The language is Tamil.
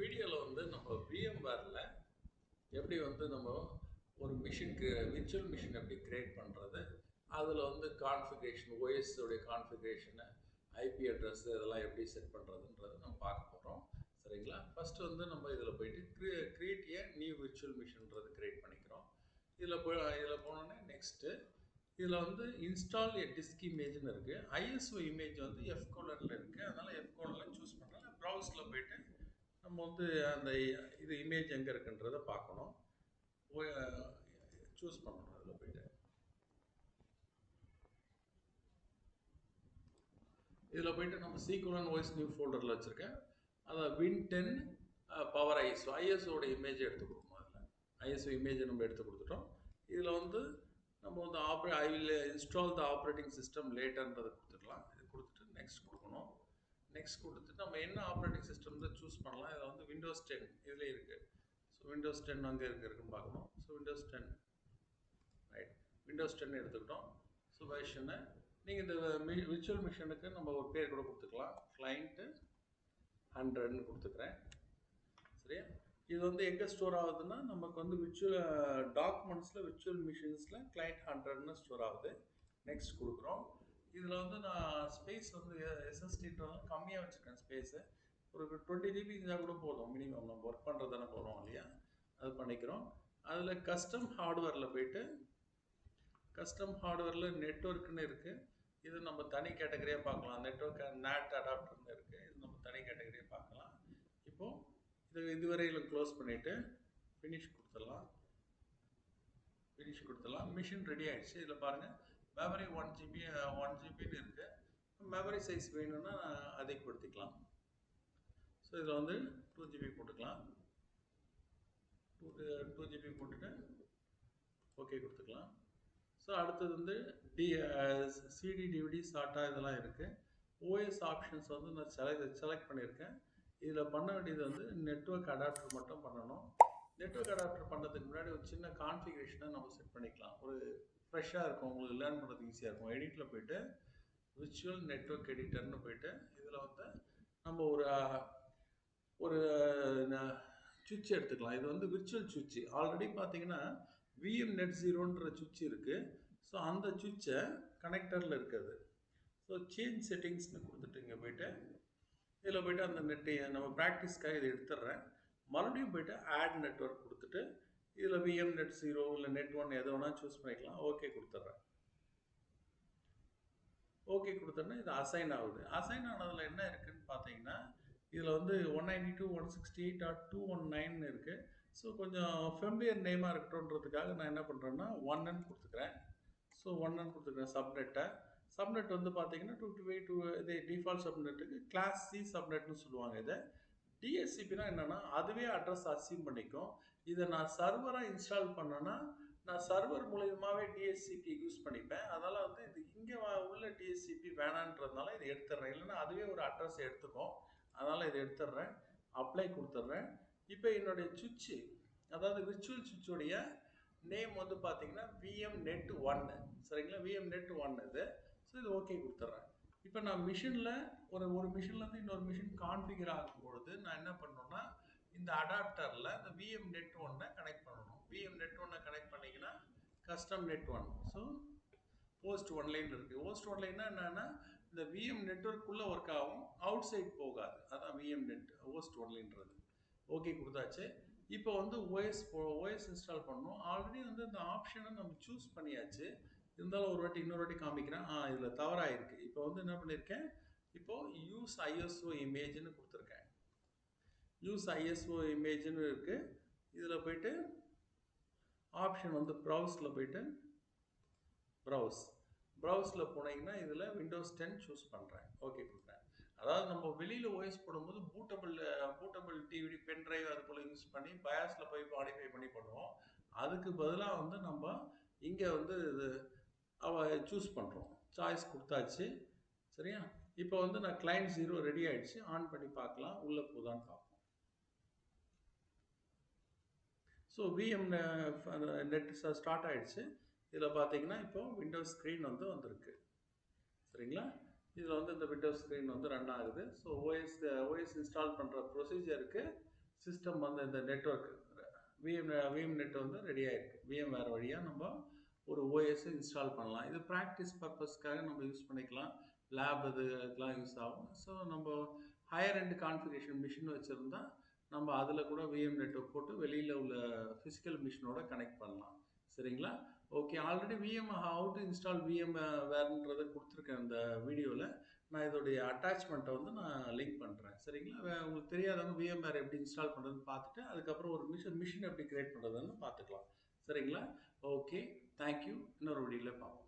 வீடியோவில் வந்து நம்ம VMwareல எப்படி வந்து நம்ம ஒரு மிஷினுக்கு விர்ச்சுவல் மிஷின் எப்படி கிரியேட் பண்ணுறது, அதில் வந்து கான்ஃபிகரேஷன், OS உடைய கான்ஃபிகரேஷனு, IP அட்ரஸ் இதெல்லாம் எப்படி செட் பண்ணுறதுன்றது நம்ம பார்க்க போகிறோம். சரிங்களா? ஃபஸ்ட்டு வந்து நம்ம இதில் போயிட்டு கிரியேட் ஏ நியூ விர்ச்சுவல் மிஷின்றது கிரியேட் பண்ணிக்கிறோம். இதில் போனோடனே நெக்ஸ்ட்டு இதில் வந்து இன்ஸ்டால் எ டிஸ்க் இமேஜ்னு இருக்குது. ISO இமேஜ் வந்து F:'ல் இருக்குது. அதனால் F:'ல் சூஸ் பண்ணுறேன். ப்ரௌஸில் போயிட்டு நம்ம வந்து அந்த இது இமேஜ் எங்கே இருக்குன்றதை பார்க்கணும். சூஸ் பண்ணணும். அதில் போயிட்டு இதில் போயிட்டு நம்ம ccnOS நியூ ஃபோல்டரில் வச்சுருக்கேன். அதை Win10 பவர் ISOட இமேஜ் எடுத்து கொடுக்கணும். அதில் ISO இமேஜை நம்ம எடுத்து கொடுத்துட்டோம். இதில் வந்து நம்ம வந்து I will install the operating system லேட்டர்ன்றதை கொடுத்துக்கலாம். இது கொடுத்துட்டு நெக்ஸ்ட் கொடுக்கணும். நெக்ஸ்ட் கொடுத்துட்டு நம்ம என்ன ஆப்ரேட்டிங் சிஸ்டம் சூஸ் பண்ணலாம். இதில் வந்து Windows 10 இதில் இருக்குது. ஸோ Windows 10 அங்கே இருக்குன்னு பார்க்கணும். ஸோ Windows 10 ரைட், Windows 10 எடுத்துக்கிட்டோம். ஸோ வெர்ஷனை நீங்கள் இந்த விர்ச்சுவல் மிஷினுக்கு நம்ம ஒரு பேர் கூட கொடுத்துக்கலாம். கிளைண்ட்டு 100ன்னு கொடுத்துக்கிறேன். சரியா? இது வந்து எங்கே ஸ்டோர் ஆகுதுன்னா நமக்கு வந்து விர்ச்சுவல் டாக்குமெண்ட்ஸில் விர்ச்சுவல் மிஷின்ஸில் கிளைண்ட் 100ன்னு ஸ்டோர் ஆகுது. நெக்ஸ்ட் கொடுக்குறோம். இதில் வந்து நான் ஸ்பேஸ் வந்து SSDன்றதும் கம்மியாக வச்சுருக்கேன். ஸ்பேஸு ஒரு 20 GB இருந்தால் கூட போதும். மினிமம் நம்ம ஒர்க் பண்ணுறது தானே போகிறோம் இல்லையா, அது பண்ணிக்கிறோம். அதில் கஸ்டம் ஹார்ட்வேரில் போயிட்டு கஸ்டம் ஹார்ட்வேரில் நெட்ஒர்க்குன்னு இருக்குது. இது நம்ம தனி கேட்டகரியாக பார்க்கலாம். நெட்ஒர்க் NAT அடாப்டர்னு இருக்குது. இது நம்ம தனி கேட்டகரியாக பார்க்கலாம். இப்போது இதுவரையில் க்ளோஸ் பண்ணிவிட்டு ஃபினிஷ் கொடுத்துடலாம். மிஷின் ரெடி ஆகிடுச்சு. இதில் பாருங்கள், மெமரி 1 GBன்னு இருக்குது. மெமரி சைஸ் வேணும்னா அதிகப்படுத்திக்கலாம். ஸோ இதில் வந்து 2 GB போட்டுக்கலாம். 2 GB போட்டுட்டு ஓகே கொடுத்துக்கலாம். ஸோ அடுத்தது வந்து CD DVD SATA இதெல்லாம் இருக்குது. OS ஆப்ஷன்ஸ் வந்து நான் செலக்ட் பண்ணியிருக்கேன். இதில் பண்ண வேண்டியது வந்து நெட்ஒர்க் அடாப்டர் மட்டும் பண்ணணும். நெட்ஒர்க் அடாப்டர் பண்ணுறதுக்கு முன்னாடி ஒரு சின்ன கான்ஃபிகரேஷனை நம்ம செட் பண்ணிக்கலாம். ஒரு ஃப்ரெஷ்ஷாக இருக்கும், உங்களுக்கு லேர்ன் பண்ணுறதுக்கு ஈஸியாக இருக்கும். எடிட்டில் போயிட்டு விர்ச்சுவல் நெட்ஒர்க் எடிட்டர்னு போயிட்டு இதில் வந்து நம்ம ஒரு சுவிட்ச் எடுத்துக்கலாம். இது வந்து விர்ச்சுவல் சுவிட்ச். ஆல்ரெடி பார்த்தீங்கன்னா VMnet0ன்ற சுவிட்ச் இருக்குது. ஸோ அந்த சுவிட்சை கனெக்டரில் இருக்குது. ஸோ சேஞ்ச் செட்டிங்ஸ்னு கொடுத்துட்டு இங்கே போயிட்டு இதில் போய்ட்டு அந்த நெட்டை நம்ம ப்ராக்டிஸ்க்காக இதை எடுத்துடுறேன். மறுபடியும் போய்ட்டு ஆட் நெட்ஒர்க் கொடுத்துட்டு இதில் VMnet0 இல்லை net1 எதை வேணால் சூஸ் பண்ணிக்கலாம். ஓகே கொடுத்துட்றேன். ஓகே கொடுத்தோன்னா இது அசைன் ஆகுது. அசைன் ஆனதில் என்ன இருக்குதுன்னு பார்த்தீங்கன்னா இதில் வந்து 192.168.219 இருக்குது. ஸோ கொஞ்சம் ஃபெமிலியர் நேமாக இருக்கட்டும்ன்றதுக்காக நான் என்ன பண்ணுறேன்னா 1ன்னு கொடுத்துக்கிறேன். ஸோ 1ன்னு கொடுத்துக்கிறேன். சப்நெட் வந்து பார்த்தீங்கன்னா 2 இது டிஃபால்ட் சப்நெட்டுக்கு கிளாஸ் C சப்நெட்னு சொல்லுவாங்க. இதை DHCPனா என்னென்னா அதுவே அட்ரஸ் அசீவ் பண்ணிக்கும். இதை நான் சர்வராக இன்ஸ்டால் பண்ணேன்னா நான் சர்வர் மூலியமாகவே DHCP யூஸ் பண்ணிப்பேன். அதனால் வந்து இது இங்கே உள்ள DHCP வேணான்றதுனால இதை எடுத்துடுறேன். இல்லைன்னா அதுவே ஒரு அட்ரஸ் எடுத்துக்கும். அதனால் இதை எடுத்துடுறேன். அப்ளை கொடுத்துட்றேன். இப்போ என்னுடைய சுவிட்சு, அதாவது விர்ச்சுவல் சுவிட்சுடைய நேம் வந்து பார்த்தீங்கன்னா VMnet1. சரிங்களா? VMnet1 இது. ஸோ இது ஓகே கொடுத்துட்றேன். இப்போ நான் மிஷினில் ஒரு மிஷின்லேருந்து இன்னொரு மிஷின் கான்ஃபிகர் ஆகும்பொழுது நான் என்ன பண்ணணும்னா இந்த அடாப்டரில் இந்த VMnet1 கனெக்ட் பண்ணணும். VMnet1 கனெக்ட் பண்ணிங்கன்னா custom net1. So host 1 line இருக்குது. ஹோஸ்ட் 1 லைன்னா என்னென்னா இந்த VM நெட்ஒர்க்குள்ளே ஒர்க் ஆகும், அவுட் சைட் போகாது. அதான் VMnet ஹோஸ்ட் 1 லைன்றது. ஓகே கொடுத்தாச்சு. இப்போ வந்து OS இன்ஸ்டால் பண்ணணும். ஆல்ரெடி வந்து இந்த ஆப்ஷனை நம்ம சூஸ் பண்ணியாச்சு. இருந்தாலும் இன்னொரு வாட்டி காமிக்கிறேன். இதில் தவறாயிருக்கு. இப்போ வந்து என்ன பண்ணியிருக்கேன், இப்போது யூஸ் ISO இமேஜ்னு கொடுத்துருக்கேன். யூஸ் ISO இமேஜ்னு இருக்குது. இதில் போயிட்டு ஆப்ஷன் வந்து ப்ரௌஸில் போயிட்டு ப்ரௌஸில் போனீங்கன்னா இதில் Windows 10 சூஸ் பண்ணுறேன். ஓகே கொடுக்குறேன். அதாவது நம்ம வெளியில் OS போடும்போது பூட்டபிள் DVD பென் ட்ரைவ் அது போல் யூஸ் பண்ணி பயாஸில் போய் மாடிஃபை பண்ணி பண்ணுவோம். அதுக்கு பதிலாக வந்து நம்ம இங்கே வந்து இது சூஸ் பண்ணுறோம். சாய்ஸ் கொடுத்தாச்சு. சரியா? இப்போ வந்து நான் கிளைண்ட் 0 ரெடி ஆகிடுச்சு. ஆன் பண்ணி பார்க்கலாம், உள்ளே போதான்னு பார்ப்போம். ஸோ VMnet ஸ்டார்ட் ஆகிடுச்சு. இதில் பார்த்தீங்கன்னா இப்போ விண்டோஸ் ஸ்க்ரீன் வந்து வந்திருக்கு. சரிங்களா? இதில் வந்து இந்த விண்டோஸ் ஸ்க்ரீன் வந்து ரன் ஆகுது. ஸோ OS இன்ஸ்டால் பண்ணுற ப்ரொசீஜருக்கு சிஸ்டம் வந்து இந்த நெட்வொர்க் விஎம் நெட் வந்து ரெடி ஆயிருக்கு. விஎம் வேறு வழியாக நம்ம ஒரு ஓஎஸ் இன்ஸ்டால் பண்ணலாம். இது ப்ராக்டிஸ் பர்பஸ்க்காக நம்ம யூஸ் பண்ணிக்கலாம். லேப் இதுக்கெலாம் யூஸ் ஆகும். ஸோ நம்ம ஹையர் எண்ட் கான்ஃபிகரேஷன் மிஷின் வச்சுருந்தா நம்ம அதில் கூட விஎம் நெட்வொர்க் போட்டு வெளியில் உள்ள ஃபிசிக்கல் மிஷினோட கனெக்ட் பண்ணலாம். சரிங்களா? Okay. Already VM how to install VM வேறுன்றதை கொடுத்துருக்கேன் இந்த வீடியோவில். நான் இதோடைய அட்டாச்மெண்ட்டை வந்து நான் லிங்க் பண்ணுறேன். சரிங்களா? உங்களுக்கு தெரியாதவங்க விஎம்வேர் எப்படி இன்ஸ்டால் பண்ணுறதுன்னு பார்த்துட்டு அதுக்கப்புறம் ஒரு மிஷின் எப்படி கிரியேட் பண்ணுறதுன்னு பார்த்துக்கலாம். சரிங்களா? ஓகே. தேங்க்யூ. இன்னொரு வீடியோவில் பார்ப்போம்.